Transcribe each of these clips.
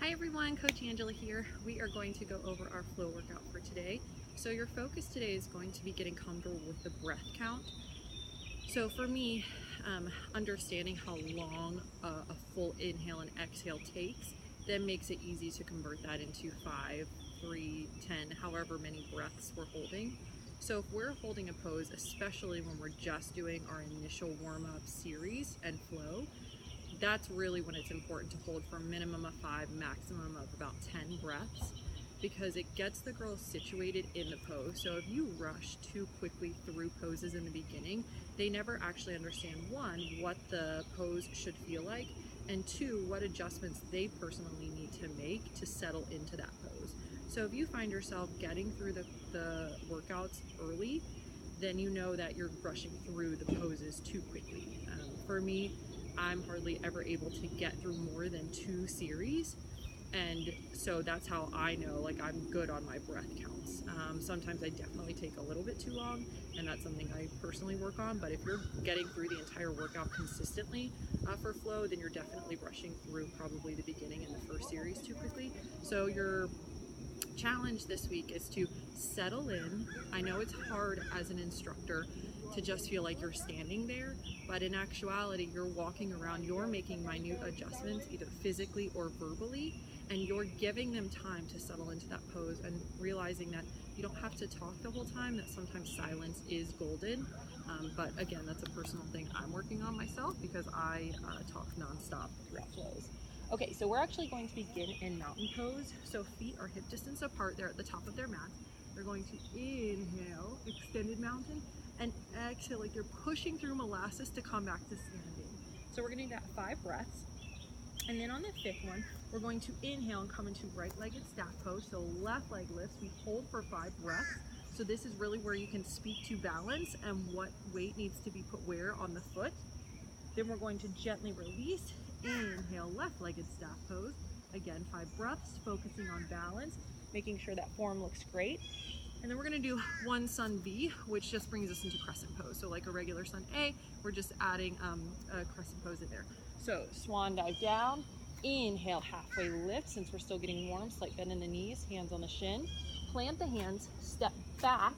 Hi everyone, Coach Angela here. We are going to go over our flow workout for today. So your focus today is going to be getting comfortable with the breath count. So for me, understanding how long a full inhale and exhale takes, then makes it easy to convert that into 5, 3, 10, however many breaths we're holding. So if we're holding a pose, especially when we're just doing our initial warm-up series and flow, that's really when it's important to hold for a minimum of 5, maximum of about 10 breaths, because it gets the girls situated in the pose. So if you rush too quickly through poses in the beginning, they never actually understand, one, what the pose should feel like, and two, what adjustments they personally need to make to settle into that pose. So if you find yourself getting through the workouts early, then you know that you're rushing through the poses too quickly. For me, I'm hardly ever able to get through more than 2 series, and so that's how I know like I'm good on my breath counts. Sometimes I definitely take a little bit too long, and that's something I personally work on, but if you're getting through the entire workout consistently for flow, then you're definitely rushing through probably the beginning and the first series too quickly. So your challenge this week is to settle in. I know it's hard as an instructor to just feel like you're standing there, but in actuality, you're walking around, you're making minute adjustments, either physically or verbally, and you're giving them time to settle into that pose and realizing that you don't have to talk the whole time, that sometimes silence is golden. But again, that's a personal thing I'm working on myself because I talk nonstop throughout flows. Okay, so we're actually going to begin in mountain pose. So feet are hip distance apart. They're at the top of their mat. They're going to inhale, extended mountain, and exhale like you're pushing through molasses to come back to standing. So we're gonna do that 5 breaths. And then on the 5th one, we're going to inhale and come into right-legged staff pose. So left leg lifts, we hold for 5 breaths. So this is really where you can speak to balance and what weight needs to be put where on the foot. Then we're going to gently release, inhale, left-legged staff pose. Again, 5 breaths, focusing on balance, making sure that form looks great. And then we're gonna do one sun V, which just brings us into crescent pose. So like a regular sun A, we're just adding a crescent pose in there. So swan dive down, inhale, halfway lift, since we're still getting warm, slight bend in the knees, hands on the shin. Plant the hands, step back,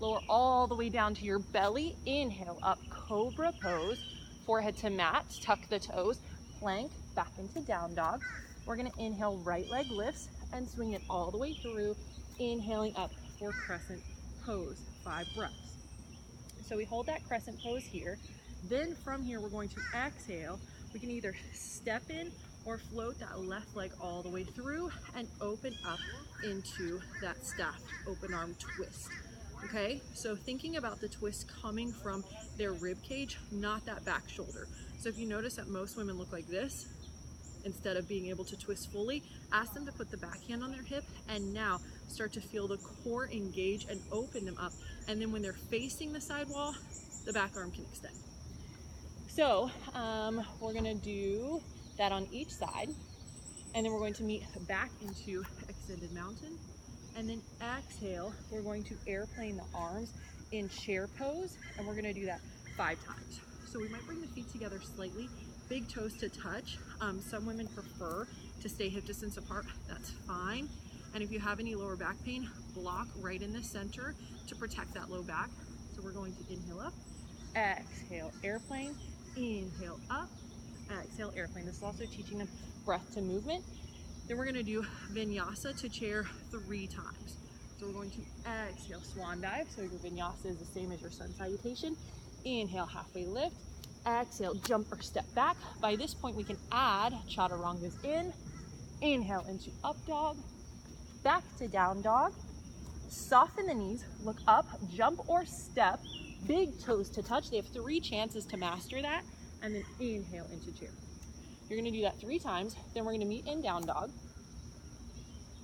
lower all the way down to your belly. Inhale up, cobra pose, forehead to mat, tuck the toes, plank, back into down dog. We're gonna inhale, right leg lifts, and swing it all the way through, inhaling up for crescent pose, 5 breaths. So we hold that crescent pose here. Then from here, we're going to exhale. We can either step in or float that left leg all the way through and open up into that staff open arm twist. Okay, so thinking about the twist coming from their rib cage, not that back shoulder. So if you notice that most women look like this, instead of being able to twist fully, ask them to put the backhand on their hip and now start to feel the core engage and open them up. And then when they're facing the side wall, the back arm can extend. So we're gonna do that on each side. And then we're going to meet back into extended mountain. And then exhale, we're going to airplane the arms in chair pose. And we're gonna do that 5 times. So we might bring the feet together slightly, big toes to touch. Some women prefer to stay hip distance apart, that's fine. And if you have any lower back pain, block right in the center to protect that low back. So we're going to inhale up, exhale, airplane, inhale up, exhale, airplane. This is also teaching them breath to movement. Then we're gonna do vinyasa to chair 3 times. So we're going to exhale, swan dive. So your vinyasa is the same as your sun salutation. Inhale, halfway lift. Exhale, jump or step back. By this point, we can add chaturangas in. Inhale into up dog, back to down dog. Soften the knees, look up, jump or step, big toes to touch. They have 3 chances to master that. And then inhale into chair. You're gonna do that 3 times. Then we're gonna meet in down dog.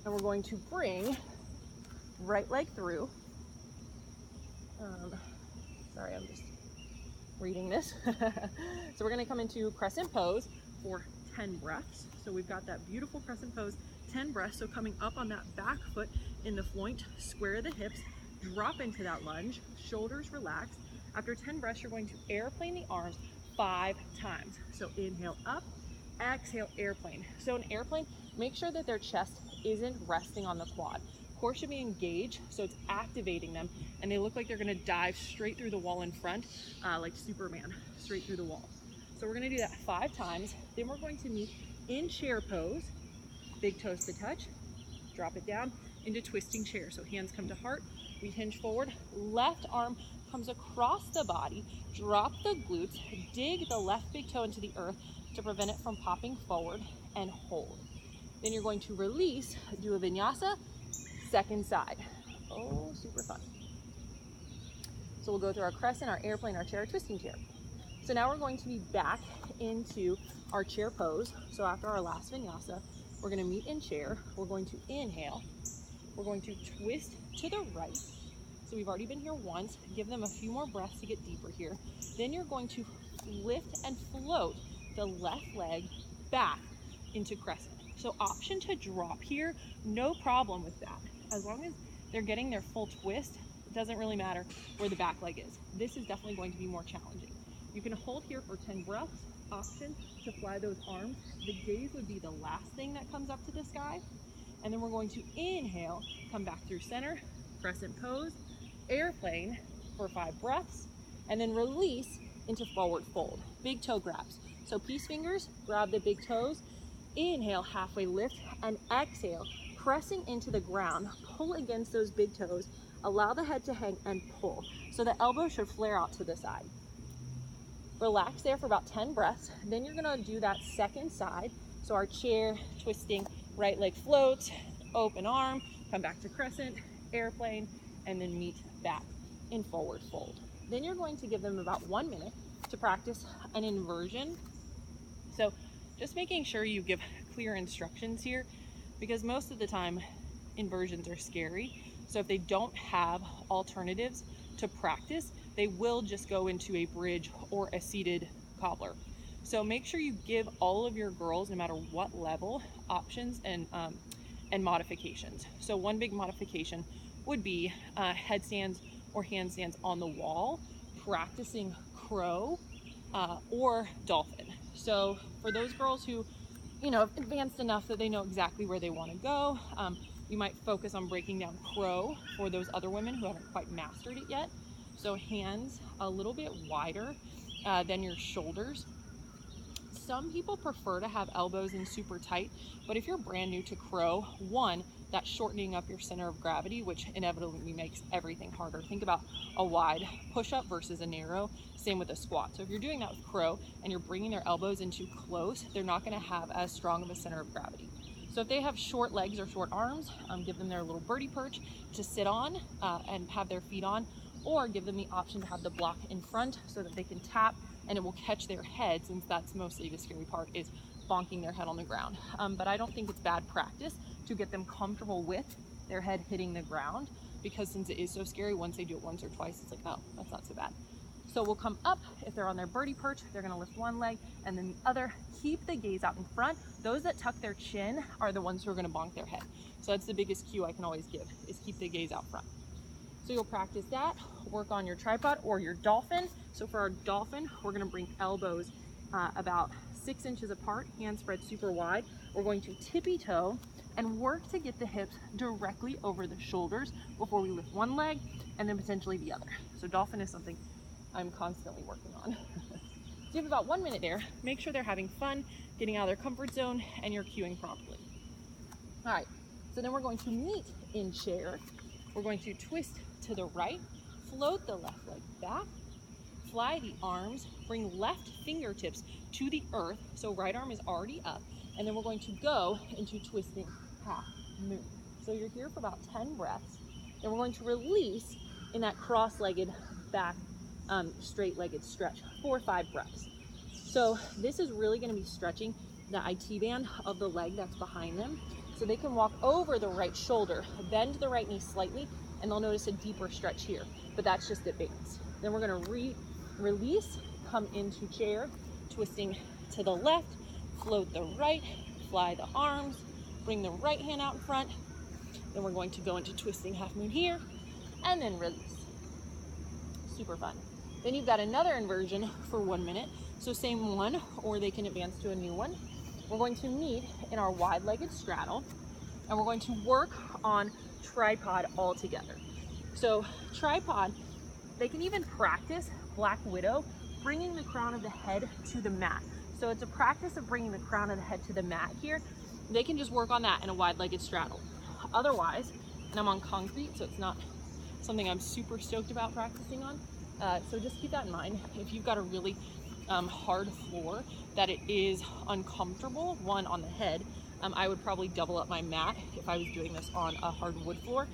And we're going to bring right leg through. Sorry, I'm just reading this. So we're gonna come into crescent pose for 10 breaths. So we've got that beautiful crescent pose, 10 breaths. So coming up on that back foot in the floint, square the hips, drop into that lunge, shoulders relaxed. After 10 breaths, you're going to airplane the arms 5 times. So inhale up, exhale, airplane. So an airplane, make sure that their chest isn't resting on the quad. Core should be engaged, so it's activating them, and they look like they're gonna dive straight through the wall in front, like Superman, straight through the wall. So we're gonna do that 5 times. Then we're going to meet in chair pose, big toes to touch, drop it down into twisting chair. So hands come to heart, we hinge forward, left arm comes across the body, drop the glutes, dig the left big toe into the earth to prevent it from popping forward, and hold. Then you're going to release, do a vinyasa, second side. Oh, super fun. So we'll go through our crescent, our airplane, our chair, twisting chair. So now we're going to be back into our chair pose. So after our last vinyasa, we're going to meet in chair. We're going to inhale. We're going to twist to the right. So we've already been here once. Give them a few more breaths to get deeper here. Then you're going to lift and float the left leg back into crescent. So option to drop here, no problem with that. As long as they're getting their full twist, it doesn't really matter where the back leg is. This is definitely going to be more challenging. You can hold here for 10 breaths. Option to fly those arms. The gaze would be the last thing that comes up to the sky. And then we're going to inhale, come back through center, crescent pose, airplane for 5 breaths, and then release into forward fold. Big toe grabs. So peace fingers, grab the big toes, inhale, halfway lift, and exhale, pressing into the ground, pull against those big toes, allow the head to hang and pull. So the elbow should flare out to the side. Relax there for about 10 breaths. Then you're gonna do that second side. So our chair, twisting, right leg floats, open arm, come back to crescent, airplane, and then meet back in forward fold. Then you're going to give them about 1 minute to practice an inversion. So just making sure you give clear instructions here, because most of the time inversions are scary. So if they don't have alternatives to practice, they will just go into a bridge or a seated cobbler. So make sure you give all of your girls, no matter what level, options and modifications. So one big modification would be headstands or handstands on the wall, practicing crow or dolphin. So for those girls who, you know, advanced enough that they know exactly where they want to go, you might focus on breaking down crow for those other women who haven't quite mastered it yet. So hands a little bit wider than your shoulders. Some people prefer to have elbows in super tight, but if you're brand new to crow, one, that's shortening up your center of gravity, which inevitably makes everything harder. Think about a wide push-up versus a narrow, same with a squat. So if you're doing that with crow and you're bringing their elbows in too close, they're not gonna have as strong of a center of gravity. So if they have short legs or short arms, give them their little birdie perch to sit on and have their feet on, or give them the option to have the block in front so that they can tap and it will catch their head, since that's mostly the scary part, is bonking their head on the ground. But I don't think it's bad practice to get them comfortable with their head hitting the ground, because since it is so scary, once they do it once or twice, it's like, oh, that's not so bad. So we'll come up. If they're on their birdie perch, they're gonna lift one leg and then the other. Keep the gaze out in front. Those that tuck their chin are the ones who are gonna bonk their head. So that's the biggest cue I can always give, is keep the gaze out front. So you'll practice that, work on your tripod or your dolphin. So for our dolphin, we're gonna bring elbows about 6 inches apart, hands spread super wide. We're going to tippy toe and work to get the hips directly over the shoulders before we lift one leg and then potentially the other. So dolphin is something I'm constantly working on. So you have about 1 minute there. Make sure they're having fun, getting out of their comfort zone, and you're cueing properly. All right, so then we're going to meet in chair. We're going to twist to the right, float the left leg back, fly the arms, bring left fingertips to the earth, so right arm is already up, and then we're going to go into twisting half moon. So you're here for about 10 breaths, then we're going to release in that cross-legged back straight-legged stretch, 4 or 5 breaths. So this is really going to be stretching the IT band of the leg that's behind them, so they can walk over the right shoulder, bend the right knee slightly, and they'll notice a deeper stretch here, but that's just advanced. Then we're going to release, come into chair, twisting to the left, float the right, fly the arms, bring the right hand out in front. Then we're going to go into twisting half moon here, and then release. Super fun. Then you've got another inversion for 1 minute. So same one, or they can advance to a new one. we're going to meet in our wide-legged straddle, and we're going to work on tripod all together. So tripod, they can even practice Black Widow, bringing the crown of the head to the mat. So it's a practice of bringing the crown of the head to the mat here. They can just work on that in a wide-legged straddle. Otherwise, and I'm on concrete, so it's not something I'm super stoked about practicing on. So just keep that in mind. If you've got a really hard floor that it is uncomfortable, one on the head, I would probably double up my mat if I was doing this on a hard wood floor.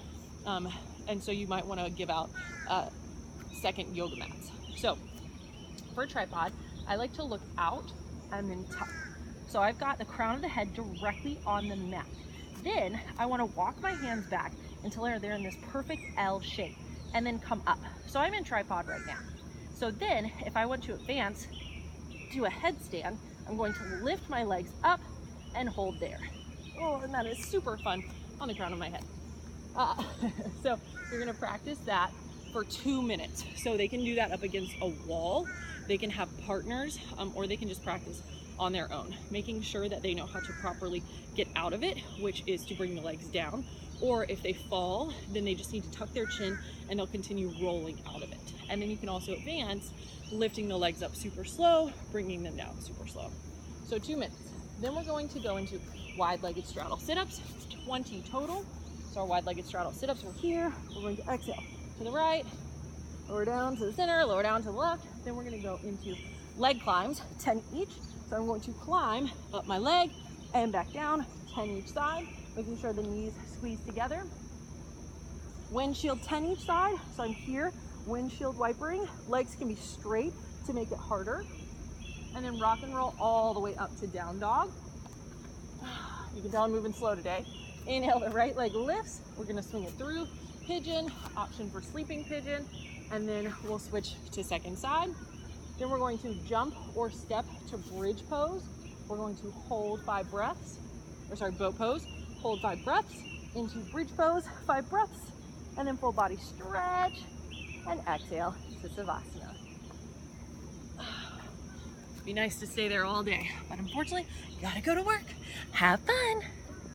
And so you might want to give out second yoga mats. So for a tripod, I like to look out and then tuck. So I've got the crown of the head directly on the mat. Then I want to walk my hands back until they're in this perfect L shape and then come up. So I'm in tripod right now. So then if I want to advance to a headstand, I'm going to lift my legs up and hold there. Oh, and that is super fun on the crown of my head. So you're going to practice that for 2 minutes. So they can do that up against a wall. They can have partners, or they can just practice on their own, making sure that they know how to properly get out of it, which is to bring the legs down. Or if they fall, then they just need to tuck their chin and they'll continue rolling out of it. And then you can also advance, lifting the legs up super slow, bringing them down super slow. So 2 minutes. Then we're going to go into wide-legged straddle sit-ups, 20 total. So our wide-legged straddle sit-ups, we're here. We're going to exhale to the right, lower down to the center, lower down to the left. Then we're going to go into leg climbs, 10 each. So I'm going to climb up my leg and back down, 10 each side, making sure the knees squeeze together. Windshield 10 each side. So I'm here, windshield wipering. Legs can be straight to make it harder. And then rock and roll all the way up to down dog. You can tell I'm moving slow today. Inhale, the right leg lifts. We're gonna swing it through. Pigeon, option for sleeping pigeon. And then we'll switch to second side. Then we're going to jump or step to bridge pose. We're going to hold 5 breaths, boat pose. Hold 5 breaths into bridge pose, 5 breaths, and then full body stretch and exhale to Savasana. Be nice to stay there all day, but unfortunately, you gotta go to work. Have fun.